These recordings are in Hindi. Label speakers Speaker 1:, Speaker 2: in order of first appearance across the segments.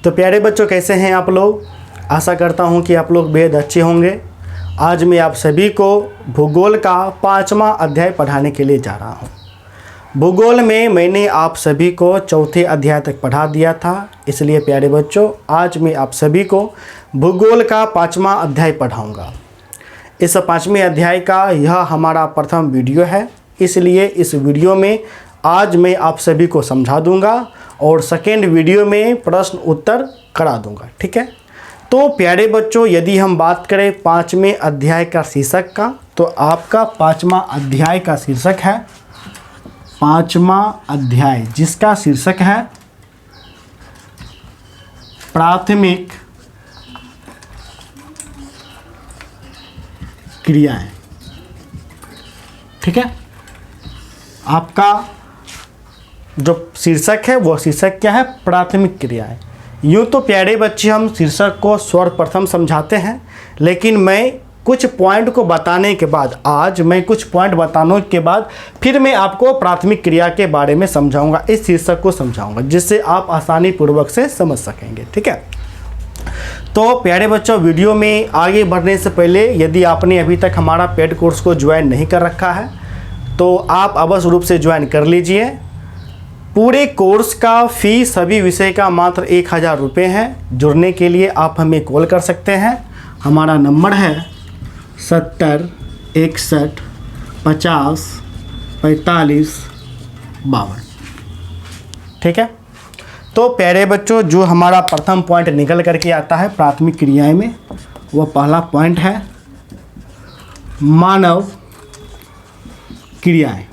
Speaker 1: तो प्यारे बच्चों, कैसे हैं आप लोग? आशा करता हूं कि आप लोग बेहद अच्छे होंगे। आज मैं आप सभी को भूगोल का 5वां अध्याय पढ़ाने के लिए जा रहा हूं। भूगोल में मैंने आप सभी को चौथे अध्याय तक पढ़ा दिया था, इसलिए प्यारे बच्चों आज मैं आप सभी को भूगोल का 5वां अध्याय पढ़ाऊँगा। इस 5वें अध्याय का यह हमारा प्रथम वीडियो है, इसलिए इस वीडियो में आज मैं आप सभी को समझा दूंगा और सेकेंड वीडियो में प्रश्न उत्तर करा दूंगा। ठीक है, तो प्यारे बच्चों यदि हम बात करें 5वें अध्याय का शीर्षक का, तो आपका 5वां अध्याय का शीर्षक है 5वां अध्याय, जिसका शीर्षक है प्राथमिक क्रियाएं। ठीक है, आपका जो शीर्षक है वो शीर्षक क्या है? प्राथमिक क्रियाएं। यूँ तो प्यारे बच्चे हम शीर्षक को सर्वप्रथम समझाते हैं, लेकिन मैं कुछ पॉइंट को बताने के बाद, आज मैं कुछ पॉइंट बताने के बाद फिर मैं आपको प्राथमिक क्रिया के बारे में समझाऊंगा, इस शीर्षक को समझाऊंगा, जिससे आप आसानी पूर्वक से समझ सकेंगे। ठीक है, तो प्यारे बच्चों वीडियो में आगे बढ़ने से पहले यदि आपने अभी तक हमारा पेड कोर्स को ज्वाइन नहीं कर रखा है तो आप अवश्य रूप से ज्वाइन कर लीजिए। पूरे कोर्स का फ़ी सभी विषय का मात्र 1000 रुपये है। जुड़ने के लिए आप हमें कॉल कर सकते हैं। हमारा नंबर है 70 61 50 45 52। ठीक है, तो प्यारे बच्चों जो हमारा प्रथम पॉइंट निकल करके आता है प्राथमिक क्रियाएं में, वह पहला पॉइंट है मानव क्रियाएं।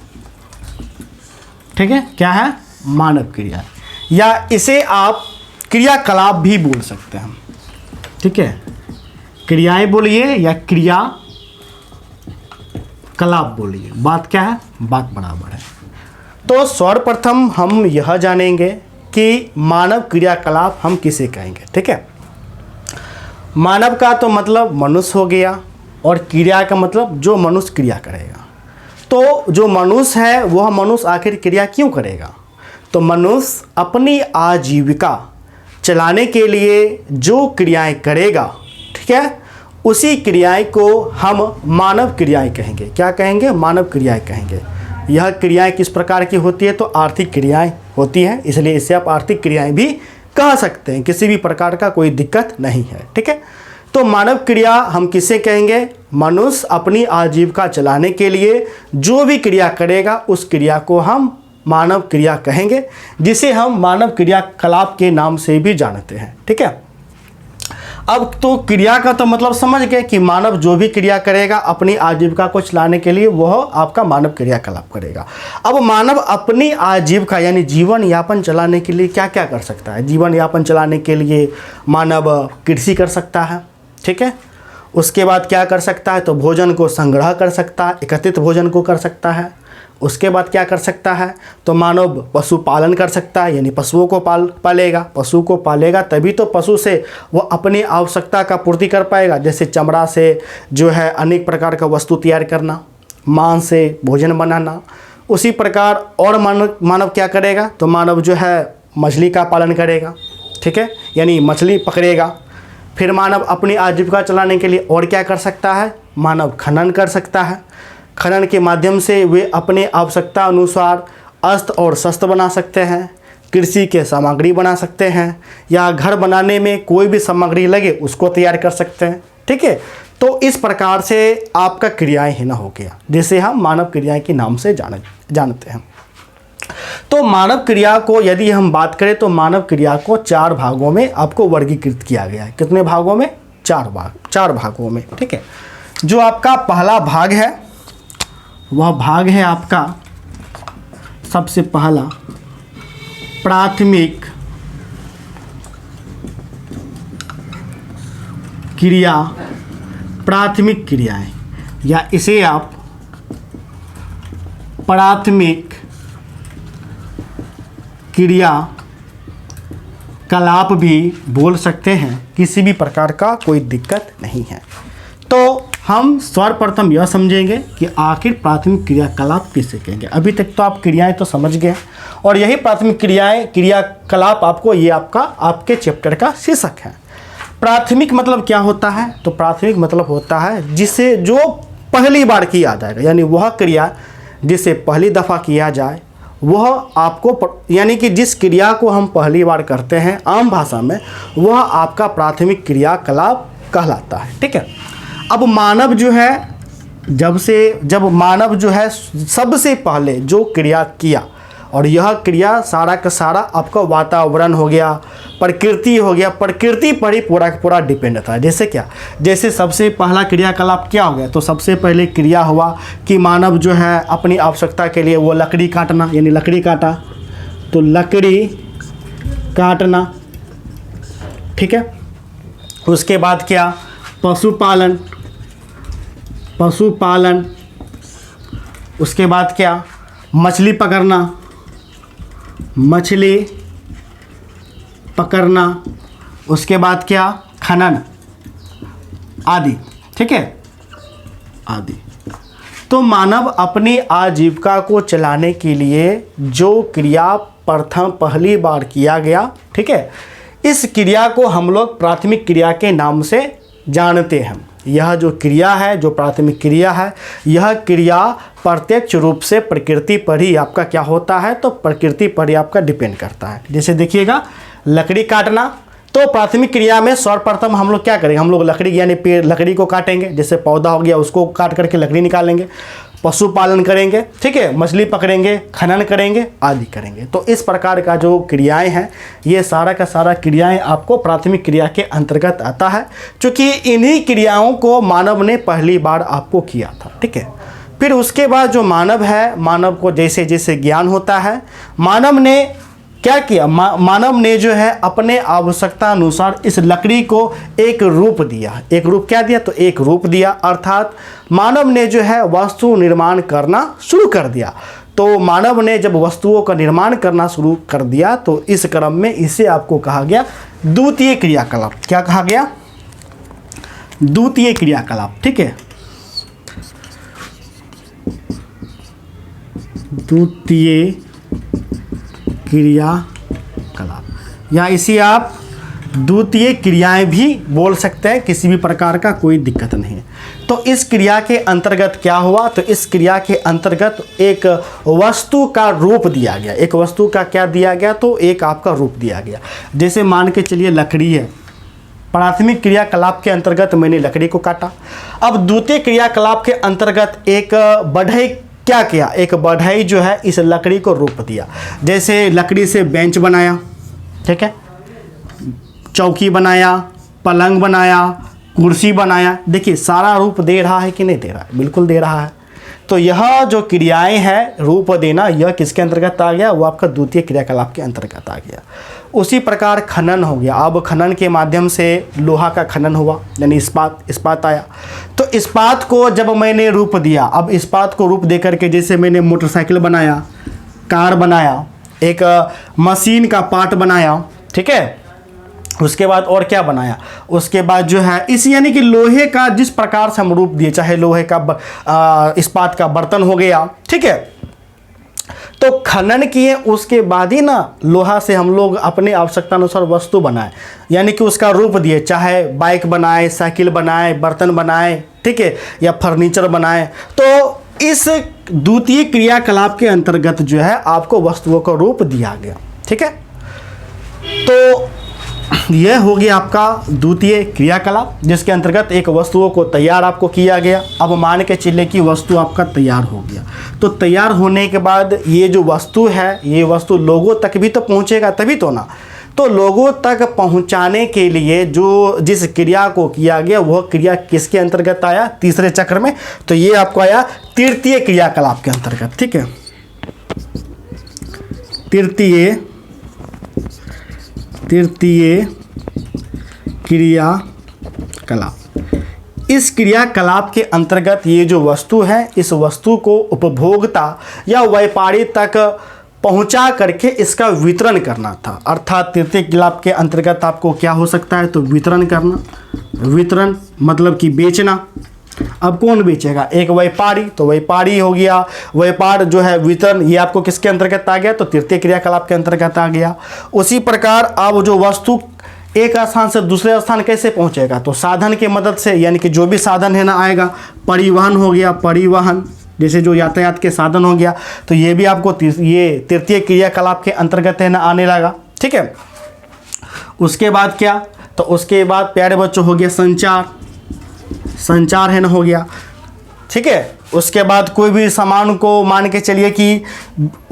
Speaker 1: ठीक है, क्या है? मानव क्रिया, या इसे आप क्रियाकलाप भी बोल सकते हैं। ठीक है, क्रियाएं बोलिए या क्रिया कलाप बोलिए, बात क्या है? बात बराबर है। तो सर्वप्रथम हम यह जानेंगे कि मानव क्रियाकलाप हम किसे कहेंगे। ठीक है, मानव का तो मतलब मनुष्य हो गया और क्रिया का मतलब जो मनुष्य क्रिया करेगा। तो जो मनुष्य है वह मनुष्य आखिर क्रिया क्यों करेगा? तो मनुष्य अपनी आजीविका चलाने के लिए जो क्रियाएं करेगा, ठीक है, उसी क्रियाएं को हम मानव क्रियाएं कहेंगे। क्या कहेंगे? मानव क्रियाएं कहेंगे। यह क्रियाएं किस प्रकार की होती है? तो आर्थिक क्रियाएं होती हैं, इसलिए इसे आप आर्थिक क्रियाएं भी कह सकते हैं, किसी भी प्रकार का कोई दिक्कत नहीं है। ठीक है, तो मानव क्रिया हम किसे कहेंगे? मनुष्य अपनी आजीविका चलाने के लिए जो भी क्रिया करेगा उस क्रिया को हम मानव क्रिया कहेंगे, जिसे हम मानव क्रियाकलाप के नाम से भी जानते हैं। ठीक है, अब तो क्रिया का तो मतलब समझ गए कि मानव जो भी क्रिया करेगा अपनी आजीविका को चलाने के लिए वह आपका मानव क्रियाकलाप करेगा। अब मानव अपनी आजीविका यानी जीवन यापन चलाने के लिए क्या क्या कर सकता है? जीवन यापन चलाने के लिए मानव कृषि कर सकता है। ठीक है, उसके बाद क्या कर सकता है? तो भोजन को संग्रह कर सकता है, एकत्रित भोजन को कर सकता है। उसके बाद क्या कर सकता है? तो मानव पशुपालन कर सकता है, यानी पशुओं को पालेगा। पशु को पालेगा तभी तो पशु से वो अपनी आवश्यकता का पूर्ति कर पाएगा, जैसे चमड़ा से जो है अनेक प्रकार का वस्तु तैयार करना, मांस से भोजन बनाना। उसी प्रकार और मानव क्या करेगा? तो मानव जो है मछली का पालन करेगा। ठीक है, यानी मछली पकड़ेगा। फिर मानव अपनी आजीविका चलाने के लिए और क्या कर सकता है? मानव खनन कर सकता है। खनन के माध्यम से वे अपने आवश्यकता अनुसार अस्त्र और शस्त्र बना सकते हैं, कृषि के सामग्री बना सकते हैं, या घर बनाने में कोई भी सामग्री लगे उसको तैयार कर सकते हैं। ठीक है, तो इस प्रकार से आपका क्रियाएं ही ना हो गया, जिसे हम मानव क्रियाएं के नाम से जानते हैं। तो मानव क्रिया को यदि हम बात करें तो मानव क्रिया को 4 भागों में आपको वर्गीकृत किया गया है। कितने भागों में? 4 भागों में। ठीक है, जो आपका पहला भाग है वह भाग है आपका सबसे पहला प्राथमिक क्रिया, प्राथमिक क्रियाएं, या इसे आप प्राथमिक क्रिया कलाप भी बोल सकते हैं, किसी भी प्रकार का कोई दिक्कत नहीं है। तो हम सर्वप्रथम यह समझेंगे कि आखिर प्राथमिक क्रियाकलाप किसे कहेंगे। अभी तक तो आप क्रियाएं तो समझ गए और यही प्राथमिक क्रियाएं क्रियाकलाप आपको ये आपके चैप्टर का शीर्षक है। प्राथमिक मतलब क्या होता है? तो प्राथमिक मतलब होता है जिसे जो पहली बार किया जाएगा, यानी वह क्रिया जिसे पहली दफ़ा किया जाए वह आपको, यानी कि जिस क्रिया को हम पहली बार करते हैं आम भाषा में, वह आपका प्राथमिक क्रियाकलाप कहलाता है। ठीक है। अब मानव जो है जब मानव जो है सबसे पहले जो क्रिया किया, और यह क्रिया सारा का सारा आपका वातावरण हो गया, प्रकृति हो गया, प्रकृति पर ही पूरा का पूरा डिपेंड था। जैसे क्या, जैसे सबसे पहला क्रियाकलाप क्या हो गया? तो सबसे पहले क्रिया हुआ कि मानव जो है अपनी आवश्यकता के लिए वो लकड़ी काटना, यानी लकड़ी काटा, तो लकड़ी काटना। ठीक है। उसके बाद क्या? पशुपालन, पशुपालन। उसके बाद क्या? मछली पकड़ना, मछली पकड़ना। उसके बाद क्या? खनन आदि। ठीक है, आदि। तो मानव अपनी आजीविका को चलाने के लिए जो क्रिया पहली बार किया गया, ठीक है, इस क्रिया को हम लोग प्राथमिक क्रिया के नाम से जानते हैं। यह जो क्रिया है, जो प्राथमिक क्रिया है, यह क्रिया प्रत्यक्ष रूप से प्रकृति पर ही आपका क्या होता है? तो प्रकृति पर ही आपका डिपेंड करता है। जैसे देखिएगा, लकड़ी काटना, तो प्राथमिक क्रिया में सर्वप्रथम हम लोग क्या करेंगे? हम लोग लकड़ी यानी पेड़, लकड़ी को काटेंगे। जैसे पौधा हो गया उसको काट करके लकड़ी निकालेंगे। पशुपालन करेंगे, ठीक है, मछली पकड़ेंगे, खनन करेंगे, आदि करेंगे। तो इस प्रकार का जो क्रियाएं हैं, ये सारा का सारा क्रियाएं आपको प्राथमिक क्रिया के अंतर्गत आता है, क्योंकि इन्हीं क्रियाओं को मानव ने पहली बार आपको किया था। ठीक है। फिर उसके बाद जो मानव है, मानव को जैसे जैसे ज्ञान होता है, मानव ने क्या किया? मानव ने जो है अपने आवश्यकता अनुसार इस लकड़ी को एक रूप दिया। एक रूप क्या दिया? तो एक रूप दिया, अर्थात मानव ने जो है वस्तु निर्माण करना शुरू कर दिया। तो मानव ने जब वस्तुओं का निर्माण करना शुरू कर दिया, तो इस क्रम में इसे आपको कहा गया द्वितीय क्रियाकलाप। क्या कहा गया? द्वितीय क्रियाकलाप। ठीक है, द्वितीय क्रियाकलाप, या इसे आप द्वितीय क्रियाएं भी बोल सकते हैं, किसी भी प्रकार का कोई दिक्कत नहीं है। तो इस क्रिया के अंतर्गत क्या हुआ? तो इस क्रिया के अंतर्गत एक वस्तु का रूप दिया गया। एक वस्तु का क्या दिया गया? तो एक आपका रूप दिया गया। जैसे मान के चलिए लकड़ी है, प्राथमिक क्रियाकलाप के अंतर्गत मैंने लकड़ी को काटा। अब द्वितीय क्रियाकलाप के अंतर्गत एक बढ़ई क्या किया? एक बढ़ई जो है इस लकड़ी को रूप दिया। जैसे लकड़ी से बेंच बनाया, ठीक है, चौकी बनाया, पलंग बनाया, कुर्सी बनाया। देखिए सारा रूप दे रहा है कि नहीं दे रहा है? बिल्कुल दे रहा है। तो यह जो क्रियाएं हैं, रूप देना, यह किसके अंतर्गत आ गया? वो आपका द्वितीय क्रियाकलाप के अंतर्गत आ गया। उसी प्रकार खनन हो गया। अब खनन के माध्यम से लोहा का खनन हुआ, यानी इस्पात आया। तो इस्पात को जब मैंने रूप दिया, अब इस्पात को रूप दे करके जैसे मैंने मोटरसाइकिल बनाया, कार बनाया, एक मशीन का पार्ट बनाया, ठीक है, उसके बाद और क्या बनाया? उसके बाद जो है इस यानी कि लोहे का जिस प्रकार से हम रूप दिए, चाहे लोहे का इस्पात का बर्तन हो गया, ठीक है, तो खनन किए, उसके बाद ही ना लोहा से हम लोग अपने आवश्यकता अनुसार वस्तु बनाए, यानी कि उसका रूप दिए, चाहे बाइक बनाए, साइकिल बनाए, बर्तन बनाए, ठीक है, या फर्नीचर बनाए। तो इस द्वितीय क्रियाकलाप के अंतर्गत जो है आपको वस्तुओं का रूप दिया गया। ठीक है, तो यह हो गया आपका द्वितीय क्रियाकलाप, जिसके अंतर्गत एक वस्तुओं को तैयार आपको किया गया। अब मान के चलिए कि वस्तु आपका तैयार हो गया, तो तैयार होने के बाद ये जो वस्तु है, ये वस्तु लोगों तक भी तो पहुंचेगा, तभी तो ना। तो लोगों तक पहुंचाने के लिए जो जिस क्रिया को किया गया, वह क्रिया किसके अंतर्गत आया? तीसरे चक्र में। तो ये आपको आया तृतीय क्रियाकलाप के अंतर्गत। ठीक है, तृतीय क्रियाकलाप। इस क्रियाकलाप के अंतर्गत ये जो वस्तु है, इस वस्तु को उपभोक्ता या व्यापारी तक पहुंचा करके इसका वितरण करना था। अर्थात तृतीय क्रियाकलाप के अंतर्गत आपको क्या हो सकता है? तो वितरण करना। वितरण मतलब कि बेचना, अब कौन बेचेगा? एक व्यापारी, तो व्यापारी हो गया। व्यापार जो है वितरण, ये आपको किसके अंतर्गत आ गया? तो तृतीय क्रियाकलाप के अंतर्गत आ गया। उसी प्रकार अब जो वस्तु एक स्थान से दूसरे स्थान कैसे पहुंचेगा? तो साधन की मदद से, यानी कि जो भी साधन है ना आएगा, परिवहन हो गया, परिवहन जैसे जो यातायात के साधन हो गया, तो ये भी आपको ये तृतीय क्रियाकलाप के अंतर्गत है ना आने लगा। ठीक है, उसके बाद क्या? तो उसके बाद प्यारे बच्चों हो गया संचार, संचार है ना हो गया। ठीक है, उसके बाद कोई भी सामान को मान के चलिए कि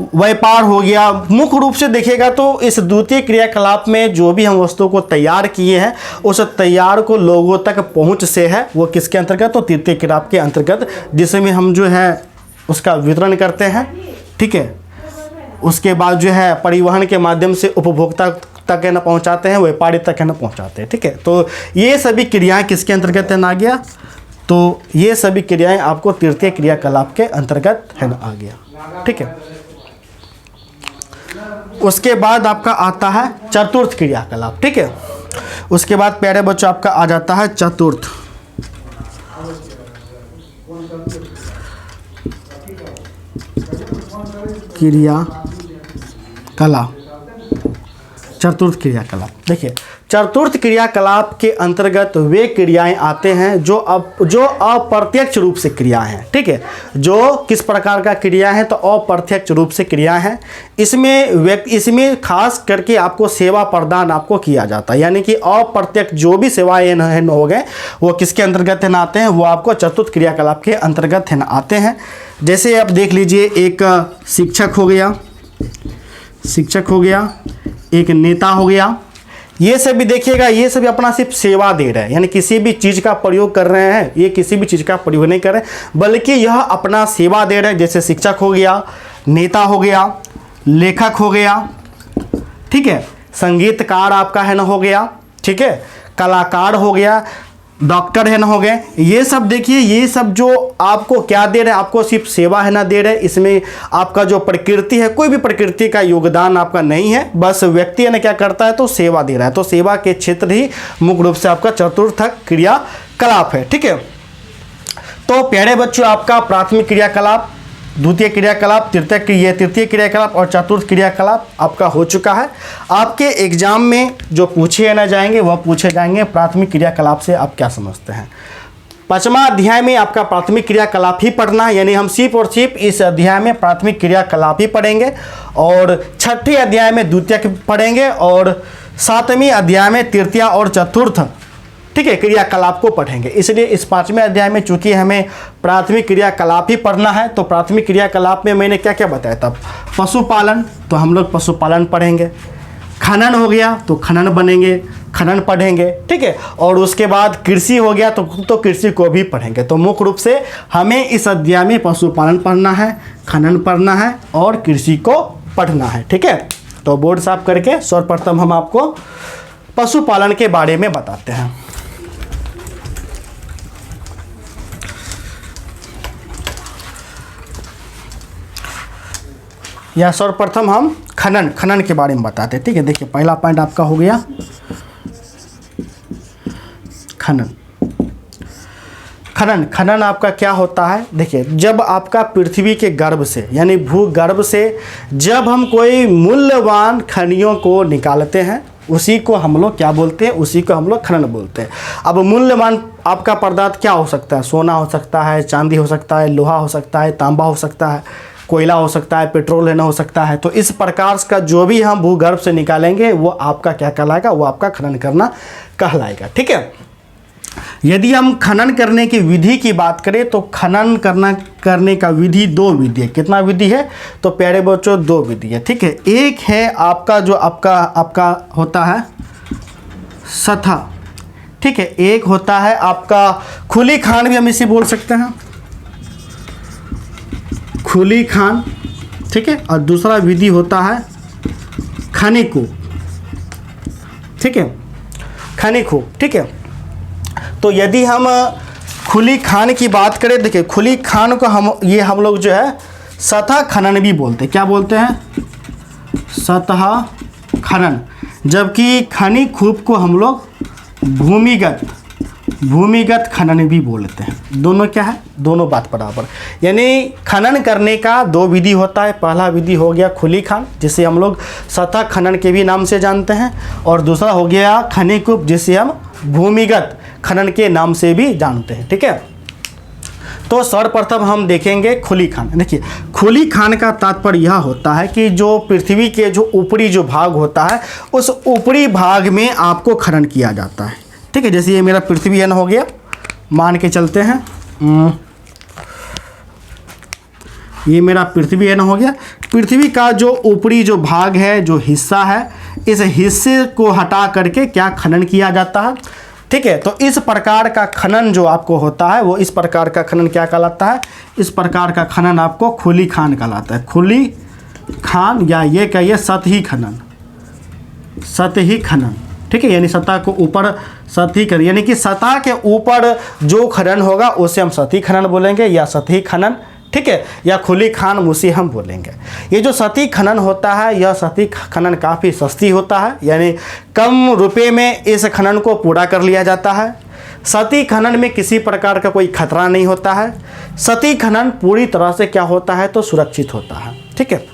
Speaker 1: व्यापार हो गया। मुख्य रूप से देखिएगा तो इस द्वितीय क्रियाकलाप में जो भी हम वस्तु को तैयार किए हैं, उस तैयार को लोगों तक पहुंच से है वो किसके अंतर्गत? तो तृतीय क्रियाकलाप के अंतर्गत, जिसमें हम जो है उसका वितरण करते हैं। ठीक है, उसके बाद जो है परिवहन के माध्यम से उपभोक्ता तक है ना पहुंचाते हैं, व्यापारी तक है ना पहुंचाते हैं। ठीक है, तो ये सभी क्रियाएं किसके अंतर्गत है ना आ गया? तो ये सभी क्रियाएं आपको तृतीय क्रियाकलाप के अंतर्गत है ना आ गया। ठीक है, उसके बाद आपका आता है चतुर्थ क्रियाकलाप। ठीक है, उसके बाद प्यारे बच्चों आपका आ जाता है चतुर्थ क्रियाकलाप। चतुर्थ क्रियाकलाप, देखिए चतुर्थ क्रियाकलाप के अंतर्गत वे क्रियाएं आते हैं जो अप्रत्यक्ष रूप से क्रिया हैं। ठीक है, जो किस प्रकार का क्रिया है? तो अप्रत्यक्ष रूप से क्रिया है। इसमें खास करके आपको सेवा प्रदान आपको किया जाता है, यानी कि अप्रत्यक्ष जो भी सेवाएं हो गए वो किसके अंतर्गत है ना आते हैं? वो आपको चतुर्थ क्रियाकलाप के अंतर्गत है ना आते हैं। जैसे आप देख लीजिए, एक शिक्षक हो गया, शिक्षक हो गया, एक नेता हो गया। ये सभी देखिएगा, ये सभी अपना सिर्फ सेवा दे रहे हैं, यानी किसी भी चीज़ का प्रयोग कर रहे हैं, ये किसी भी चीज़ का प्रयोग नहीं कर रहे, बल्कि यह अपना सेवा दे रहे हैं। जैसे शिक्षक हो गया, नेता हो गया, लेखक हो गया, ठीक है, संगीतकार आपका है ना हो गया, ठीक है, कलाकार हो गया, डॉक्टर है ना हो गए। ये सब देखिए, ये सब जो आपको क्या दे रहे हैं? आपको सिर्फ सेवा है ना दे रहे हैं। इसमें आपका जो प्रकृति है, कोई भी प्रकृति का योगदान आपका नहीं है, बस व्यक्ति है ना क्या करता है? तो सेवा दे रहा है। तो सेवा के क्षेत्र ही मुख्य रूप से आपका चतुर्थ क्रियाकलाप है। ठीक है, तो प्यारे बच्चों आपका प्राथमिक क्रियाकलाप, द्वितीय क्रियाकलाप, तृतीय क्रियाकलाप और चतुर्थ क्रियाकलाप आपका हो चुका है। आपके एग्जाम में जो पूछे ना जाएंगे वह पूछे जाएंगे प्राथमिक क्रियाकलाप से आप क्या समझते हैं। 5वां अध्याय में आपका प्राथमिक क्रियाकलाप ही पढ़ना है, यानी हम सिर्फ और सिर्फ इस अध्याय में प्राथमिक क्रियाकलाप ही पढ़ेंगे, और 6ठे अध्याय में द्वितीय पढ़ेंगे, और 7वें अध्याय में तृतीय और चतुर्थ, ठीक है, क्रियाकलाप को पढ़ेंगे। इसलिए इस 5वें अध्याय में चूंकि हमें प्राथमिक क्रियाकलाप ही पढ़ना है, तो प्राथमिक क्रियाकलाप में मैंने क्या क्या बताया था? पशुपालन, तो हम लोग पशुपालन पढ़ेंगे। खनन हो गया तो खनन बनेंगे, खनन पढ़ेंगे, ठीक है, और उसके बाद कृषि हो गया तो कृषि को भी पढ़ेंगे। तो मुख्य रूप से हमें इस अध्याय में पशुपालन पढ़ना है, खनन पढ़ना है और कृषि को पढ़ना है। ठीक है, तो बोर्ड साफ करके सर्वप्रथम हम आपको पशुपालन के बारे में बताते हैं। या सर्वप्रथम हम खनन के बारे में बताते हैं। ठीक है, देखिए पहला पॉइंट आपका हो गया खनन आपका क्या होता है? देखिए, जब आपका पृथ्वी के गर्भ से, यानी भूगर्भ से जब हम कोई मूल्यवान खनियों को निकालते हैं, उसी को हम लोग क्या बोलते हैं? उसी को हम लोग खनन बोलते हैं। अब मूल्यवान आपका पदार्थ क्या हो सकता है? सोना हो सकता है, चांदी हो सकता है, लोहा हो सकता है, तांबा हो सकता है, कोयला हो सकता है, पेट्रोल लेना हो सकता है। तो इस प्रकार का जो भी हम भूगर्भ से निकालेंगे वो आपका क्या कहलाएगा? वो आपका खनन करना कहलाएगा। ठीक है, यदि हम खनन करने की विधि की बात करें तो खनन करने का विधि 2 विधि है। कितना विधि है? तो प्यारे बच्चों 2 विधि है। ठीक है, एक है आपका जो आपका होता है सतह, ठीक है, एक होता है आपका खुली खान, भी हम इसे बोल सकते हैं खुली खान, ठीक है, और दूसरा विधि होता है खनिकूप, ठीक है, खनिकूप। ठीक है, तो यदि हम खुली खान की बात करें, देखिए खुली खान को हम लोग जो है सतह खनन भी बोलते हैं। क्या बोलते हैं? सतह खनन। जबकि खनिकूप को हम लोग भूमिगत भूमिगत खनन भी बोलते हैं। दोनों क्या है, दोनों बात बराबर। यानी खनन करने का दो विधि होता है। पहला विधि हो गया खुली खान, जिसे हम लोग सतह खनन के भी नाम से जानते हैं, और दूसरा हो गया खनिकूप, जिसे हम भूमिगत खनन के नाम से भी जानते हैं। ठीक है, तो सर्वप्रथम हम देखेंगे खुली खान। देखिए, खुली खान का तात्पर्य यह होता है कि जो पृथ्वी के जो ऊपरी जो भाग होता है, उस ऊपरी भाग में आपको खनन किया जाता है। ठीक है, जैसे ये मेरा पृथ्वी यान हो गया, मान के चलते हैं ये मेरा पृथ्वी यान हो गया। पृथ्वी का जो ऊपरी जो भाग है, जो हिस्सा है, इस हिस्से को हटा करके क्या खनन किया जाता है। ठीक है, तो इस प्रकार का खनन जो आपको होता है, वो इस प्रकार का खनन क्या कहलाता है, इस प्रकार का खनन आपको खुली खान कहलाता है। खुली खान, या ये कहिए सतही खनन, सतही खनन। ठीक है, यानी सतह को ऊपर सतही खनन, यानी कि सतह के ऊपर जो खनन होगा उसे हम सतही खनन बोलेंगे, या सतही खनन। ठीक है, या खुली खान उसे हम बोलेंगे। ये जो सतही खनन होता है, यह सतही खनन काफ़ी सस्ती होता है, यानी कम रुपए में इस खनन को पूरा कर लिया जाता है। सतही खनन में किसी प्रकार का कोई खतरा नहीं होता है। सतही खनन पूरी तरह से क्या होता है, तो सुरक्षित होता है। ठीक है,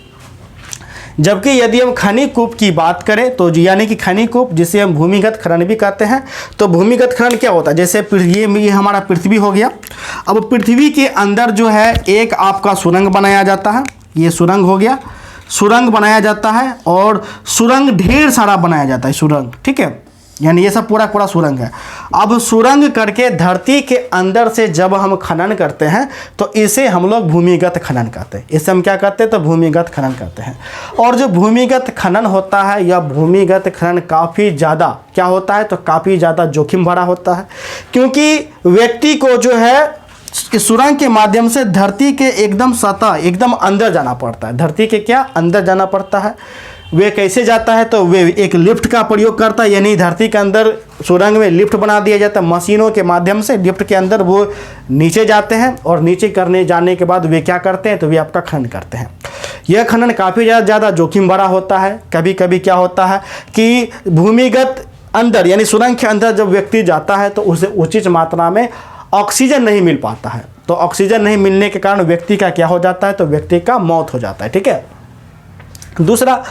Speaker 1: जबकि यदि हम खनिकूप की बात करें तो यानी कि खनिकूप, जिसे हम भूमिगत खनन भी कहते हैं, तो भूमिगत खनन क्या होता है, जैसे ये हमारा पृथ्वी हो गया। अब पृथ्वी के अंदर जो है एक आपका सुरंग बनाया जाता है, ये सुरंग हो गया, सुरंग बनाया जाता है, और सुरंग ढेर सारा बनाया जाता है सुरंग। ठीक है, यानी ये सब पूरा सुरंग है। अब सुरंग करके धरती के अंदर से जब हम खनन करते हैं तो इसे हम लोग भूमिगत खनन कहते हैं। इसे हम क्या कहते हैं, तो भूमिगत खनन कहते हैं। और जो भूमिगत खनन होता है, यह भूमिगत खनन काफ़ी ज़्यादा क्या होता है, तो काफ़ी ज़्यादा जोखिम भरा होता है, क्योंकि व्यक्ति को जो है इस सुरंग के माध्यम से धरती के एकदम सतह, एकदम अंदर जाना पड़ता है। धरती के क्या अंदर जाना पड़ता है। वे कैसे जाता है, तो वे एक लिफ्ट का प्रयोग करता है, यानी धरती के अंदर सुरंग में लिफ्ट बना दिया जाता है। मशीनों के माध्यम से लिफ्ट के अंदर वो नीचे जाते हैं, और नीचे करने जाने के बाद वे क्या करते हैं, तो वे आपका खनन करते हैं। यह खनन काफ़ी ज़्यादा जोखिम भरा होता है। कभी कभी क्या होता है कि भूमिगत अंदर, यानी सुरंग के अंदर जब व्यक्ति जाता है तो उसे उचित मात्रा में ऑक्सीजन नहीं मिल पाता है। तो ऑक्सीजन नहीं मिलने के कारण व्यक्ति का क्या हो जाता है, तो व्यक्ति का मौत हो जाता है। ठीक है, दूसरा,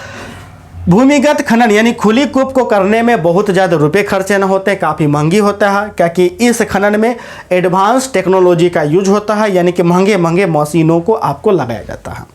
Speaker 1: भूमिगत खनन यानी खुली कूप को करने में बहुत ज़्यादा रुपए खर्चे न होते, काफ़ी महंगी होता है, क्योंकि इस खनन में एडवांस टेक्नोलॉजी का यूज होता है, यानी कि महंगे मशीनों को आपको लगाया जाता है।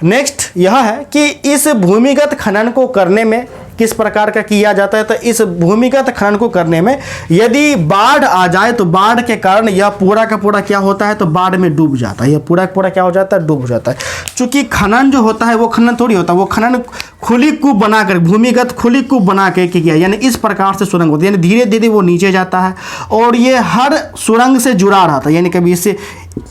Speaker 1: नेक्स्ट यह है कि इस भूमिगत खनन को करने में किस प्रकार का किया जाता है, तो इस भूमिगत खनन को करने में यदि बाढ़ आ जाए तो बाढ़ के कारण यह पूरा का पूरा क्या होता है, तो बाढ़ में डूब जाता है। यह पूरा का पूरा क्या हो जाता है, डूब जाता है। चूँकि खनन जो होता है वो खनन थोड़ी होता है, वो खनन खुली कूप बनाकर, भूमिगत खुली कूप बना के किया, यानी इस प्रकार से सुरंग होती है, यानी धीरे धीरे वो नीचे जाता है, और ये हर सुरंग से जुड़ा रहता है। यानी कभी इससे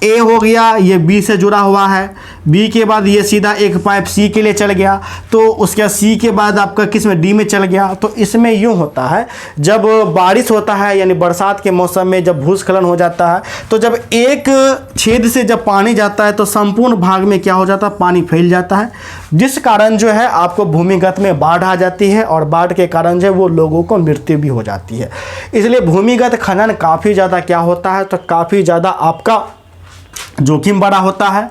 Speaker 1: ए हो गया, ये बी से जुड़ा हुआ है, बी के बाद ये सीधा एक पाइप सी के लिए चल गया, तो उसके सी के बाद आपका किस में, डी में चल गया। तो इसमें यूँ होता है, जब बारिश होता है, यानी बरसात के मौसम में जब भूस्खलन हो जाता है, तो जब एक छेद से जब पानी जाता है तो संपूर्ण भाग में क्या हो जाता है, पानी फैल जाता है, जिस कारण जो है आपको भूमिगत में बाढ़ आ जाती है, और बाढ़ के कारण जो है वो लोगों को मृत्यु भी हो जाती है। इसलिए भूमिगत खनन काफ़ी ज़्यादा क्या होता है, तो काफ़ी ज़्यादा आपका जोखिम बड़ा होता है,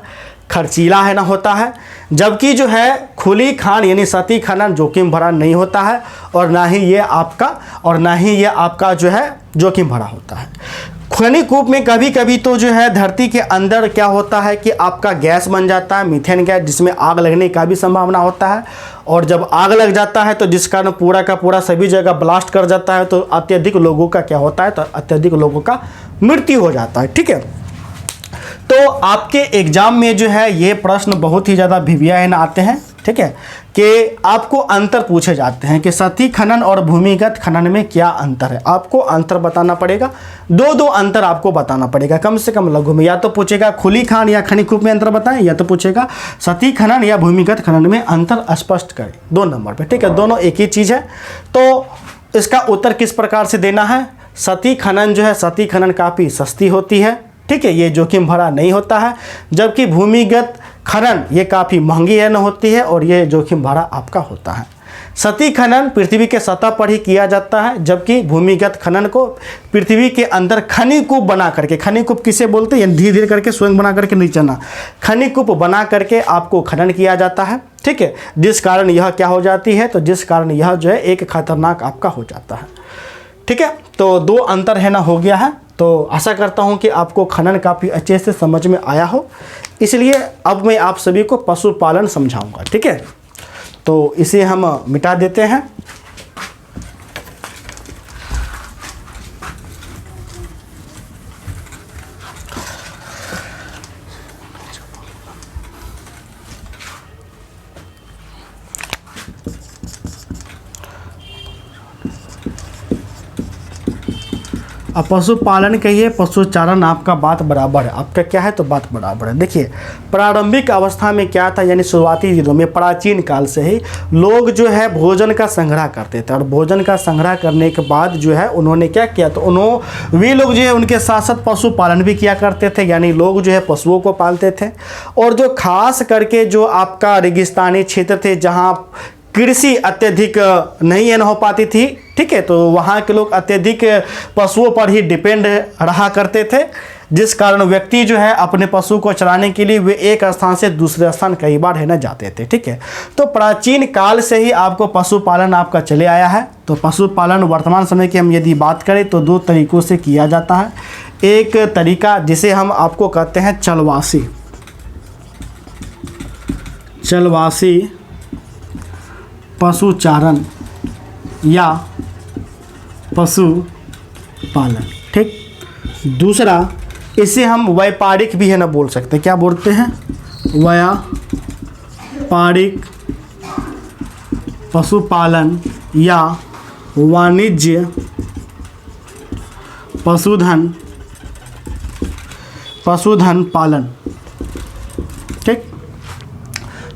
Speaker 1: खर्चीला है ना होता है। जबकि जो है खुली खान यानी सतही खनन जोखिम भरा नहीं होता है, और ना ही ये आपका जो है जोखिम भरा होता है। खनिकूप में कभी कभी तो जो है धरती के अंदर क्या होता है कि आपका गैस बन जाता है, मीथेन गैस, जिसमें आग लगने का भी संभावना होता है, और जब आग लग जाता है तो जिस कारण पूरा का पूरा सभी जगह ब्लास्ट कर जाता है, तो अत्यधिक लोगों का क्या होता है, तो अत्यधिक लोगों का मृत्यु हो जाता है। ठीक है, तो आपके एग्जाम में जो है ये प्रश्न बहुत ही ज़्यादा भिवियान आते हैं। ठीक है, कि आपको अंतर पूछे जाते हैं कि सतही खनन और भूमिगत खनन में क्या अंतर है। आपको अंतर बताना पड़ेगा, दो अंतर आपको बताना पड़ेगा कम से कम लघु में। या तो पूछेगा खुली खान या खनिकूप में अंतर बताएं, या तो पूछेगा सतही खनन या भूमिगत खनन में अंतर स्पष्ट करें, 2 नंबर पे। ठीक है, दोनों एक ही चीज़ है। तो इसका उत्तर किस प्रकार से देना है, सतही खनन जो है, सतही खनन काफ़ी सस्ती होती है। ठीक है, ये जोखिम भरा नहीं होता है, जबकि भूमिगत खनन ये काफ़ी महंगी है न होती है, और ये जोखिम भरा आपका होता है। सतही खनन पृथ्वी के सतह पर ही किया जाता है, जबकि भूमिगत खनन को पृथ्वी के अंदर खनिकूप बना करके, खनिकूप किसे बोलते हैं, धीरे धीरे करके स्वयं बना करके नहीं चलना, खनिकूप बना करके आपको खनन किया जाता है, ठीक है, जिस कारण यह क्या हो जाती है, तो जिस कारण यह जो है एक खतरनाक आपका हो जाता है, ठीक है। तो दो अंतर है ना हो गया है। तो आशा करता हूं कि आपको खनन काफ़ी अच्छे से समझ में आया हो, इसलिए अब मैं आप सभी को पशुपालन समझाऊंगा, ठीक है। तो इसे हम मिटा देते हैं। अब पशुपालन कहिए, पशुचारण आपका बात बराबर है, आपका क्या है तो बात बराबर है। देखिए प्रारंभिक अवस्था में क्या था, यानी शुरुआती दिनों में प्राचीन काल से ही लोग जो है भोजन का संग्रह करते थे, और भोजन का संग्रह करने के बाद जो है उन्होंने क्या किया, तो वे लोग जो है उनके साथ साथ पशुपालन भी किया करते थे, यानी लोग जो है पशुओं को पालते थे। और जो खास करके जो आपका रेगिस्तानी क्षेत्र थे जहाँ कृषि अत्यधिक नहीं हो पाती थी, ठीक है, तो वहाँ के लोग अत्यधिक पशुओं पर ही डिपेंड रहा करते थे, जिस कारण व्यक्ति जो है अपने पशु को चराने के लिए वे एक स्थान से दूसरे स्थान कई बार है ना जाते थे, ठीक है। तो प्राचीन काल से ही आपको पशुपालन आपका चले आया है। तो पशुपालन वर्तमान समय की हम यदि बात करें तो दो तरीक़ों से किया जाता है। एक तरीका जिसे हम आपको कहते हैं चलवासी पशुचारण या पशुपालन, ठीक। दूसरा इसे हम व्यापारिक भी है ना बोल सकते हैं, क्या बोलते हैं, व्यापारिक पशुपालन या वाणिज्य पशुधन पालन, ठीक।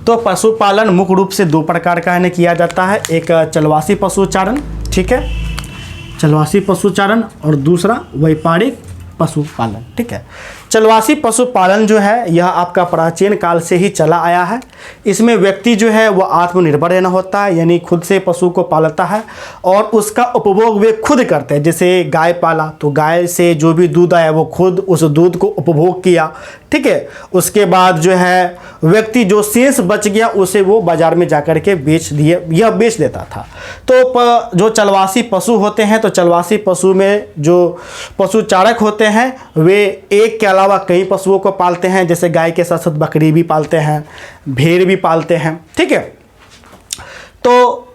Speaker 1: तो पशुपालन मुख्य रूप से दो प्रकार का है किया जाता है, एक चलवासी पशुचारण, ठीक है, चलवासी पशुचारण, और दूसरा व्यापारिक पशुपालन, ठीक है। चलवासी पशुपालन जो है यह आपका प्राचीन काल से ही चला आया है। इसमें व्यक्ति जो है वह आत्मनिर्भर रहना होता है, यानी खुद से पशु को पालता है और उसका उपभोग वे खुद करते हैं। जैसे गाय पाला तो गाय से जो भी दूध आया वो खुद उस दूध को उपभोग किया, ठीक है। उसके बाद जो है व्यक्ति जो शेष बच गया उसे वो बाजार में जाकर के बेच देता था। तो जो चलवासी पशु होते हैं, तो चलवासी पशु में जो पशुचारक होते हैं वे एक के अलावा कई पशुओं को पालते हैं, जैसे गाय के साथ साथ बकरी भी पालते हैं, भेड़ भी पालते हैं, ठीक है। तो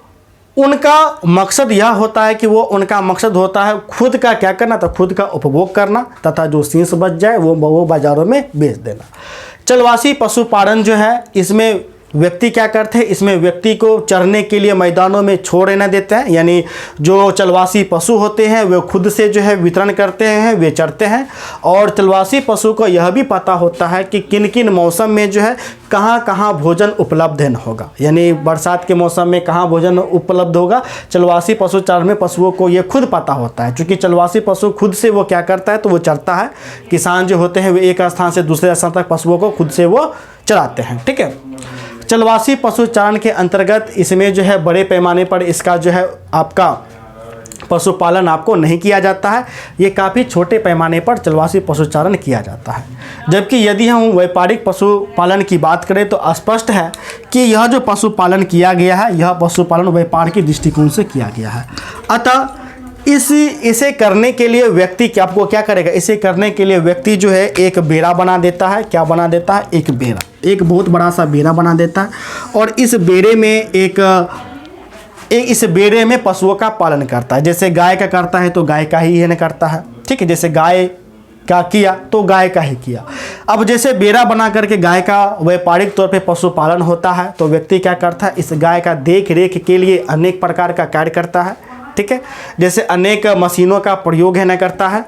Speaker 1: उनका मकसद यह होता है कि उनका मकसद होता है खुद का क्या करना, तो खुद का उपभोग करना तथा जो शेष बच जाए वो बाज़ारों में बेच देना। चलवासी पशुपालन जो है इसमें व्यक्ति क्या करते हैं, इसमें व्यक्ति को चरने के लिए मैदानों में छोड़ रहना देते हैं, यानी जो चलवासी पशु होते हैं वे खुद से जो है वितरण करते हैं, वे चरते हैं। और चलवासी पशु को यह भी पता होता है कि किन किन मौसम में जो है कहाँ कहाँ भोजन उपलब्ध होगा, यानी बरसात के मौसम में कहाँ भोजन उपलब्ध होगा। चलवासी पशुचारण में पशुओं को ये खुद पता होता है, क्योंकि चलवासी पशु खुद से वो क्या करता है तो वो चरता है। किसान जो होते हैं वे एक स्थान से दूसरे स्थान तक पशुओं को खुद से वो चराते हैं, ठीक है। चलवासी पशुचारण के अंतर्गत इसमें जो है बड़े पैमाने पर इसका जो है आपका पशुपालन आपको नहीं किया जाता है, ये काफ़ी छोटे पैमाने पर चलवासी पशुचारण किया जाता है। जबकि यदि हम व्यापारिक पशुपालन की बात करें तो स्पष्ट है कि यह जो पशुपालन किया गया है यह पशुपालन व्यापार के दृष्टिकोण से किया गया है। अतः इसे करने के लिए व्यक्ति आपको क्या करेगा, इसे करने के लिए व्यक्ति जो है एक बेड़ा बना देता है। क्या बना देता है, एक बेड़ा, एक बहुत बड़ा सा बेड़ा बना देता है, और इस बेड़े में इस बेड़े में पशुओं का पालन करता है। जैसे गाय का करता है तो गाय का ही है करता है, ठीक है। जैसे गाय का किया तो गाय का ही किया। अब जैसे बेड़ा बना करके गाय का व्यापारिक तौर पे पशुपालन होता है तो व्यक्ति क्या करता है, इस गाय का देख रेख के लिए अनेक प्रकार का कार्य करता है, ठीक है। जैसे अनेक मशीनों का प्रयोग है न करता है,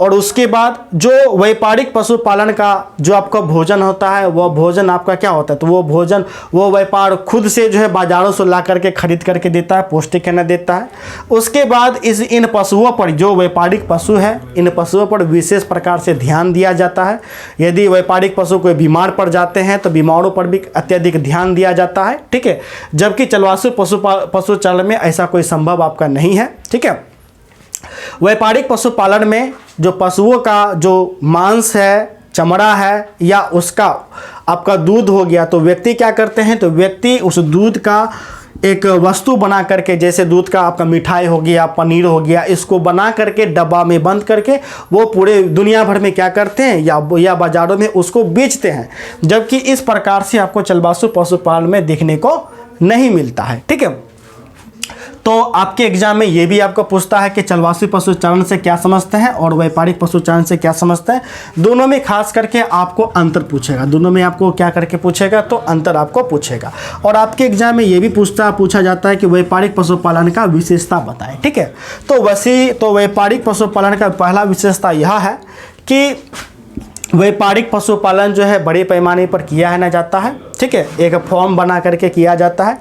Speaker 1: और उसके बाद जो व्यापारिक पशुपालन का जो आपका भोजन होता है वह भोजन आपका क्या होता है, तो वो भोजन वो व्यापार खुद से जो है बाज़ारों से ला करके खरीद करके देता है, पौष्टिक खाना देता है। उसके बाद इन पशुओं पर, जो व्यापारिक पशु है, इन पशुओं पर विशेष प्रकार से ध्यान दिया जाता है। यदि व्यापारिक पशु कोई बीमार पड़ जाते हैं तो बीमारों पर भी अत्यधिक ध्यान दिया जाता है, ठीक है। जबकि चलवासु पशुचालन में ऐसा कोई संभव आपका नहीं है, ठीक है। व्यापारिक पशुपालन में जो पशुओं का जो मांस है, चमड़ा है या उसका आपका दूध हो गया, तो व्यक्ति क्या करते हैं, तो व्यक्ति उस दूध का एक वस्तु बना करके, जैसे दूध का आपका मिठाई हो गया, पनीर हो गया, इसको बना करके डब्बा में बंद करके वो पूरे दुनिया भर में क्या करते हैं या बाज़ारों में उसको बेचते हैं। जबकि इस प्रकार से आपको चलवासु पशुपालन में देखने को नहीं मिलता है, ठीक है। तो आपके एग्जाम में ये भी आपको पूछता है कि चलवासु पशुचालन से क्या समझते हैं और व्यापारिक पशुचालन से क्या समझते हैं। दोनों में खास करके आपको अंतर पूछेगा, दोनों में आपको क्या करके पूछेगा, तो अंतर आपको पूछेगा। और आपके एग्जाम में ये भी पूछा जाता है कि व्यापारिक पशुपालन का विशेषता बताएं, ठीक है। तो व्यापारिक पशुपालन का पहला विशेषता यह है कि व्यापारिक पशुपालन जो है बड़े पैमाने पर किया है जाता है, ठीक है। एक फॉर्म बना करके किया जाता है।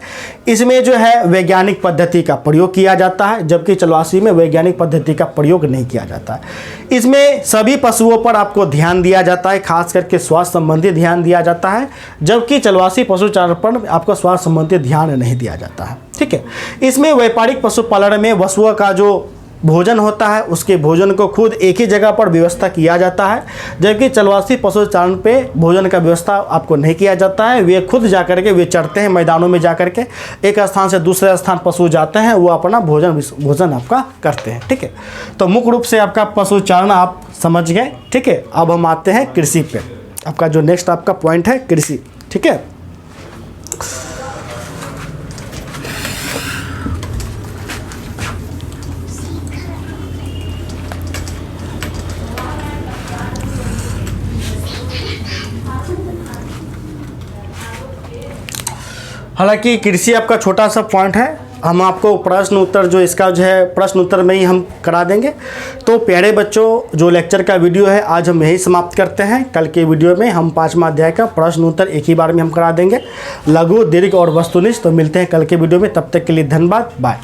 Speaker 1: इसमें जो है वैज्ञानिक पद्धति का प्रयोग किया जाता है, जबकि चलवासी में वैज्ञानिक पद्धति का प्रयोग नहीं किया जाता है। इसमें सभी पशुओं पर आपको ध्यान दिया जाता है, खास करके स्वास्थ्य संबंधी ध्यान दिया जाता है, जबकि चलवासी पशुचारण पर आपको स्वास्थ्य संबंधी ध्यान नहीं दिया जाता है, ठीक है। इसमें व्यापारिक पशुपालन में पशुओं का जो भोजन होता है उसके भोजन को खुद एक ही जगह पर व्यवस्था किया जाता है, जबकि चलवासी पशुचारण पे भोजन का व्यवस्था आपको नहीं किया जाता है। वे खुद जा करके वे चरते हैं, मैदानों में जा करके एक स्थान से दूसरे स्थान पशु जाते हैं, वो अपना भोजन आपका करते हैं, ठीक है। तो मुख्य रूप से आपका पशुचारण आप समझ गए, ठीक है। अब हम आते हैं कृषि पे। आपका जो नेक्स्ट आपका पॉइंट है कृषि, ठीक है। हालांकि कृषि आपका छोटा सा पॉइंट है, हम आपको प्रश्न उत्तर जो इसका जो है प्रश्न उत्तर में ही हम करा देंगे। तो प्यारे बच्चों, जो लेक्चर का वीडियो है आज हम यही समाप्त करते हैं। कल के वीडियो में हम 5वां अध्याय का प्रश्न उत्तर एक ही बार में हम करा देंगे, लघु, दीर्घ और वस्तुनिष्ठ। तो मिलते हैं कल के वीडियो में, तब तक के लिए धन्यवाद, बाय।